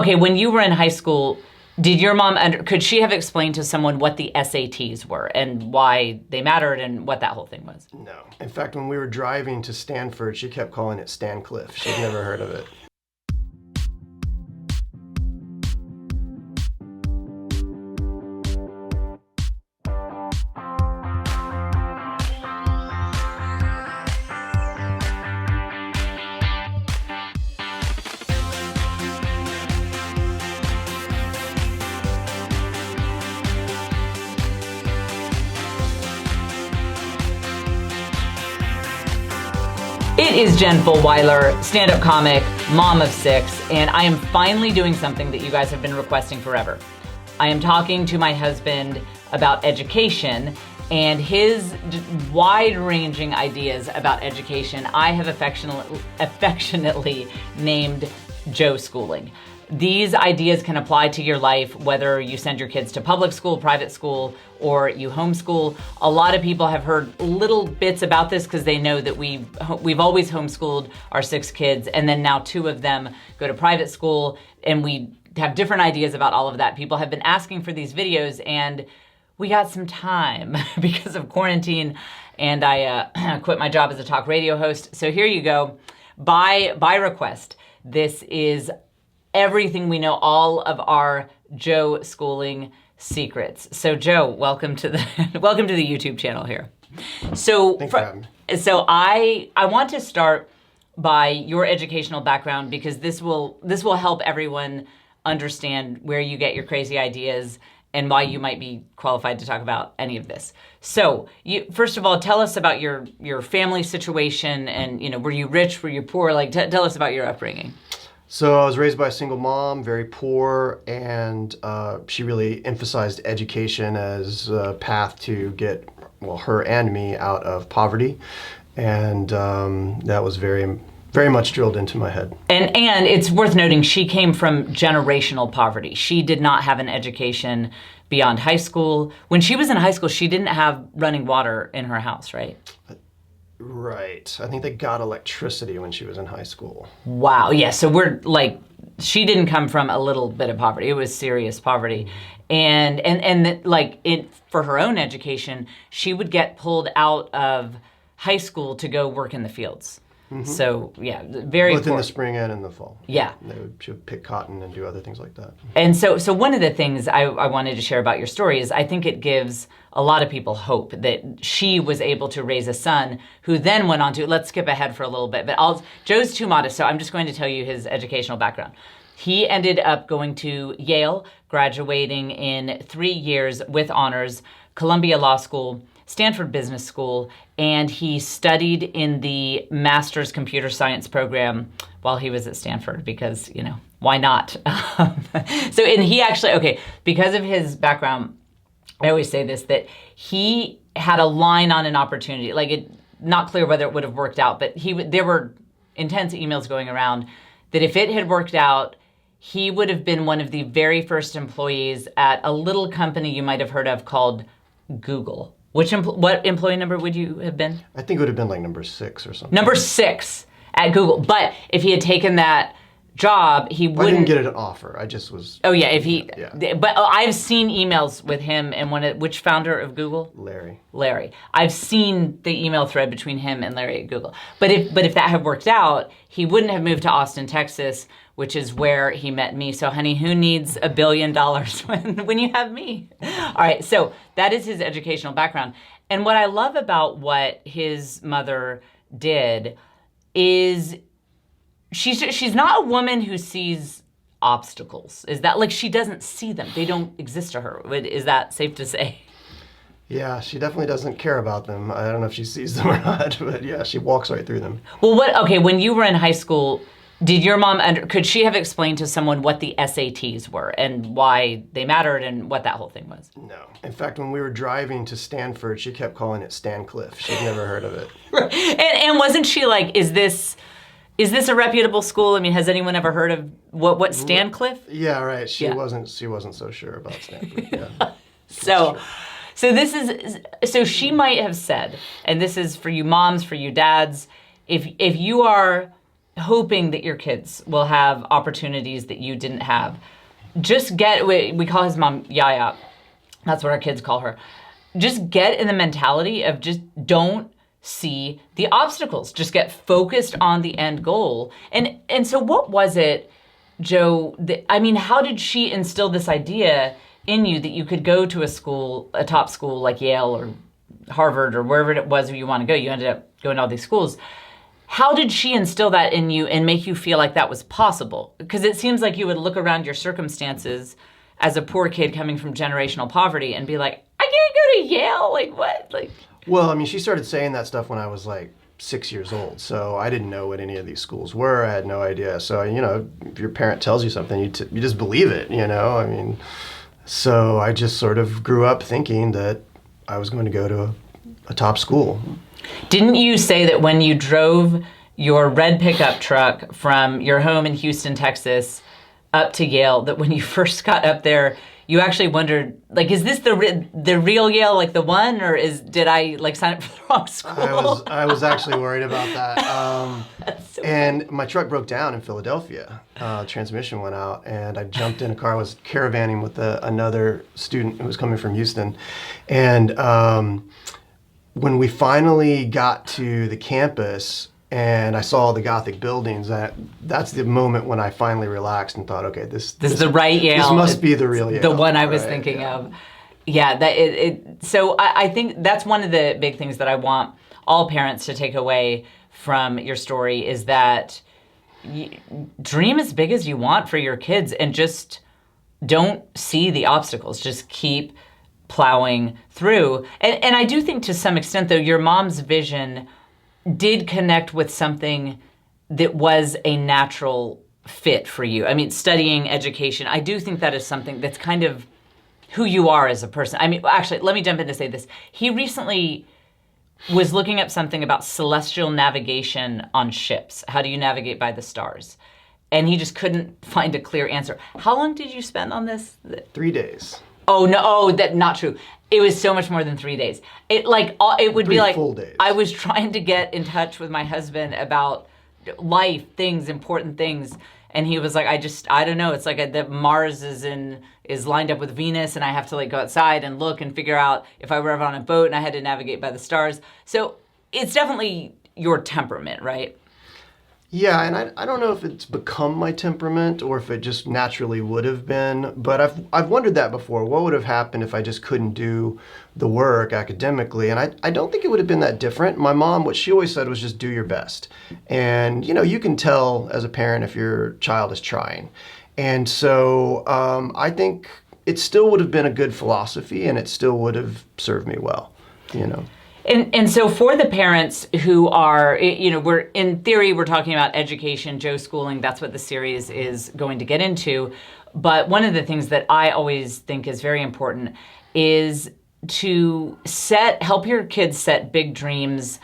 Okay, when you were in high school, did your mom, could she have explained to someone what the SATs were and why they mattered and what that whole thing was? No. In fact, when we were driving to Stanford, she kept calling it Stancliff. She'd never heard of it. It is Jen Fulweiler, stand-up comic, mom of 6, and I am finally doing something that you guys have been requesting forever. I am talking to my husband about education and his wide-ranging ideas about education I have affectionately named Joeschooling. These ideas can apply to your life, whether you send your kids to public school, private school, or you homeschool. A lot of people have heard little bits about this because they know that we've always homeschooled our 6 kids, and then now 2 of them go to private school, and we have different ideas about all of that. People have been asking for these videos, and we got some time because of quarantine, and I quit my job as a talk radio host. So here you go, by request. This is everything we know, all of our Joeschooling secrets. So Joe, welcome to the YouTube channel here. So Thanks for having me. So I want to start by your educational background because this will help everyone understand where you get your crazy ideas and why you might be qualified to talk about any of this. So first of all, tell us about your family situation and, were you rich, were you poor? Like tell us about your upbringing. So I was raised by a single mom, very poor, and she really emphasized education as a path to get, her and me out of poverty. And that was very, very much drilled into my head. And it's worth noting, she came from generational poverty. She did not have an education beyond high school. When she was in high school, she didn't have running water in her house, right? Right. I think they got electricity when she was in high school. Wow. Yeah. So she didn't come from a little bit of poverty. It was serious poverty. And for her own education, she would get pulled out of high school to go work in the fields. Mm-hmm. So yeah, very both in the spring and in the fall. Yeah. She would pick cotton and do other things like that. And so one of the things I wanted to share about your story is I think it gives a lot of people hope that she was able to raise a son who then went on to, let's skip ahead for a little bit, but Joe's too modest, so I'm just going to tell you his educational background. He ended up going to Yale, graduating in 3 years with honors, Columbia Law School, Stanford Business School, and he studied in the Master's Computer Science program while he was at Stanford because, why not? And he actually, because of his background, I always say this, that he had a line on an opportunity, not clear whether it would have worked out, but there were intense emails going around that if it had worked out, he would have been one of the very first employees at a little company you might have heard of called Google. What employee number would you have been? I think it would have been like number 6 or something. Number 6 at Google. But if he had taken that job, he wouldn't. I didn't get an offer. I just was. Oh yeah, But I've seen emails with him and which founder of Google? Larry. I've seen the email thread between him and Larry at Google. But if that had worked out, he wouldn't have moved to Austin, Texas, which is where he met me. So honey, who needs $1 billion when you have me? All right, so that is his educational background. And what I love about what his mother did is she's not a woman who sees obstacles. Is that she doesn't see them? They don't exist to her. Is that safe to say? Yeah, she definitely doesn't care about them. I don't know if she sees them or not, but yeah, she walks right through them. Well, when you were in high school, did your mom, could she have explained to someone what the SATs were and why they mattered and what that whole thing was? No. In fact, when we were driving to Stanford, she kept calling it Stancliff. She'd never heard of it. Right. And wasn't she like, is this a reputable school? I mean, has anyone ever heard of what Stancliff? Yeah, right. She wasn't so sure about Stanford. Yeah. So she might have said, and this is for you moms, for you dads, if you are hoping that your kids will have opportunities that you didn't have, just we call his mom Yaya. That's what our kids call her. Just get in the mentality of just don't see the obstacles. Just get focused on the end goal. And so what was it, Joe, how did she instill this idea in you that you could go to a top school like Yale or Harvard or wherever it was you want to go? You ended up going to all these schools. How did she instill that in you and make you feel like that was possible? Because it seems like you would look around your circumstances as a poor kid coming from generational poverty and be like, I can't go to Yale. Like, what? Like, well, she started saying that stuff when I was like 6 years old. So I didn't know what any of these schools were. I had no idea. So, if your parent tells you something, you just believe it, So I just sort of grew up thinking that I was going to go to a top school. Didn't you say that when you drove your red pickup truck from your home in Houston, Texas, up to Yale, that when you first got up there, you actually wondered, like, is this the real Yale, like the one, or did I like sign up for the wrong school? I was actually worried about that. That's so and funny. my truck broke down in Philadelphia. Transmission went out, and I jumped in a car. I was caravanning with another student who was coming from Houston, and when we finally got to the campus and I saw the Gothic buildings, that's the moment when I finally relaxed and thought, okay, this is the right Yale. This must be the real Yale. The one I was thinking of. Yeah, so I think that's one of the big things that I want all parents to take away from your story is that dream as big as you want for your kids and just don't see the obstacles. Just keep plowing through. And I do think to some extent, though, your mom's vision did connect with something that was a natural fit for you. Studying education, I do think that is something that's kind of who you are as a person. Actually, let me jump in to say this. He recently was looking up something about celestial navigation on ships. How do you navigate by the stars? And he just couldn't find a clear answer. How long did you spend on this? 3 days. Oh no, that's not true. It was so much more than 3 days. It would be like 3 full days. I was trying to get in touch with my husband about life, things, important things, and he was like, I don't know. It's like that Mars is lined up with Venus, and I have to like go outside and look and figure out if I were ever on a boat and I had to navigate by the stars. So it's definitely your temperament, right? Yeah, and I don't know if it's become my temperament or if it just naturally would have been, but I've wondered that before. What would have happened if I just couldn't do the work academically? And I don't think it would have been that different. My mom, what she always said was just do your best. And, you can tell as a parent if your child is trying. And so I think it still would have been a good philosophy and it still would have served me well, And so for the parents who are, we're talking about education, Joeschooling, that's what the series is going to get into. But one of the things that I always think is very important is to help your kids set big dreams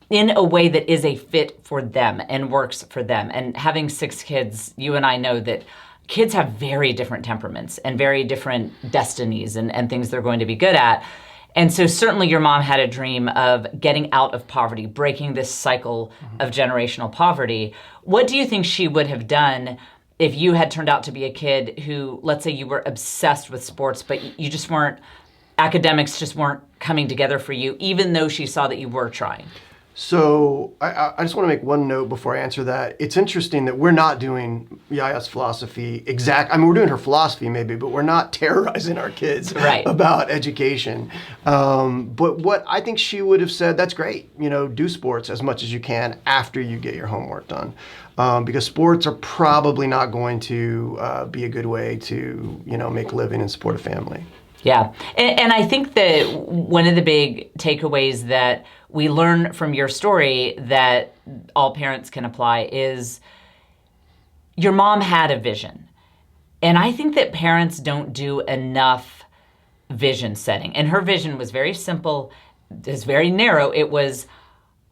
in a way that is a fit for them and works for them. And having 6 kids, you and I know that kids have very different temperaments and very different destinies and things they're going to be good at. And so certainly your mom had a dream of getting out of poverty, breaking this cycle of generational poverty. What do you think she would have done if you had turned out to be a kid who, let's say you were obsessed with sports, but you just academics just weren't coming together for you, even though she saw that you were trying? So I just want to make one note before I answer that. It's interesting that we're not doing Yaya's philosophy we're doing her philosophy maybe, but we're not terrorizing our kids about education. But what I think she would have said, that's great, do sports as much as you can after you get your homework done. Because sports are probably not going to be a good way to, make a living and support a family. Yeah. And I think that one of the big takeaways that we learn from your story that all parents can apply is your mom had a vision. And I think that parents don't do enough vision setting. And her vision was very simple. It's very narrow. It was,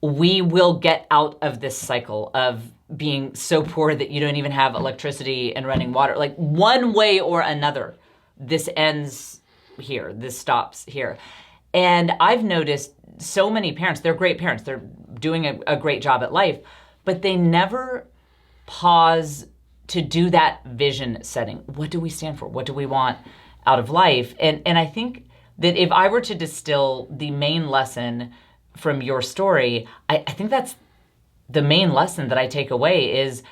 we will get out of this cycle of being so poor that you don't even have electricity and running water. Like one way or another, this ends here, this stops here. And I've noticed so many parents, they're great parents, they're doing a great job at life, but they never pause to do that vision setting. What do we stand for? What do we want out of life? And I think that if I were to distill the main lesson from your story, I think that's the main lesson that I take away is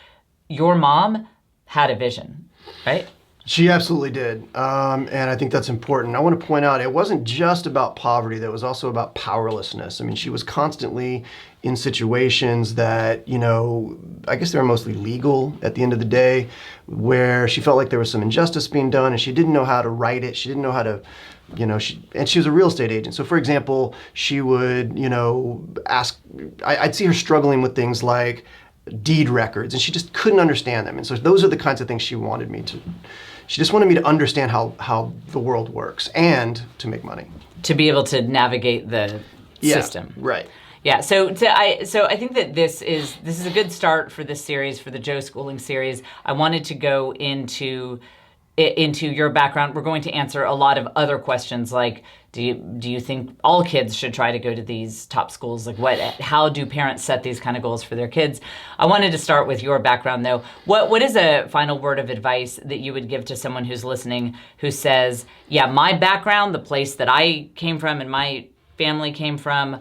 your mom had a vision, right? She absolutely did. And I think that's important. I want to point out it wasn't just about poverty, that was also about powerlessness. I mean, she was constantly in situations that, I guess they were mostly legal at the end of the day, where she felt like there was some injustice being done and she didn't know how to right it. She didn't know how to, and she was a real estate agent. So for example, she would, ask, I'd see her struggling with things like deed records, and she just couldn't understand them. And so those are the kinds of things she just wanted me to understand how the world works and to make money. To be able to navigate the system. Right. Yeah, so I think that this is a good start for this series, for the Joeschooling series. I wanted to go into your background. We're going to answer a lot of other questions like, do you think all kids should try to go to these top schools? Like how do parents set these kind of goals for their kids? I wanted to start with your background though. What is a final word of advice that you would give to someone who's listening who says, yeah, my background, the place that I came from and my family came from,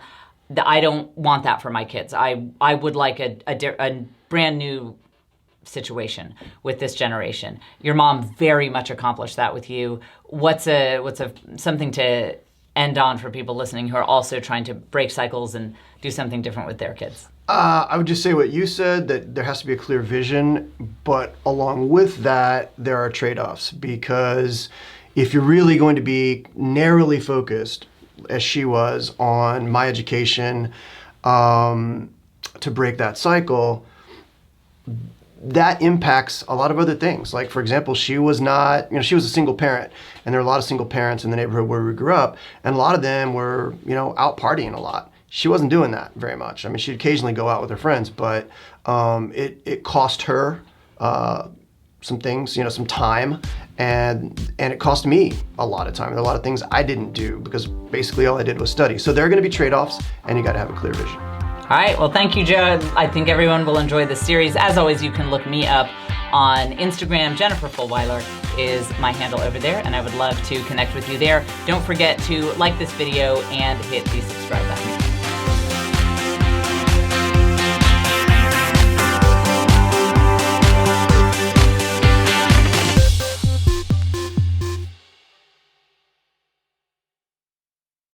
I don't want that for my kids. I would like a brand new situation with this generation. Your mom very much accomplished that with you. What's something to end on for people listening who are also trying to break cycles and do something different with their kids? I would just say what you said, that there has to be a clear vision, but along with that, there are trade-offs, because if you're really going to be narrowly focused, as she was, on my education, to break that cycle, that impacts a lot of other things. Like, for example, she was not, she was a single parent, and there are a lot of single parents in the neighborhood where we grew up, and a lot of them were, out partying a lot. She wasn't doing that very much. I mean, she'd occasionally go out with her friends, but it cost her some things, some time, and it cost me a lot of time. And a lot of things I didn't do because basically all I did was study. So there are going to be trade-offs, and you got to have a clear vision. All right, well, thank you, Joe. I think everyone will enjoy this series. As always, you can look me up on Instagram. Jennifer Fulweiler is my handle over there, and I would love to connect with you there. Don't forget to like this video and hit the subscribe button.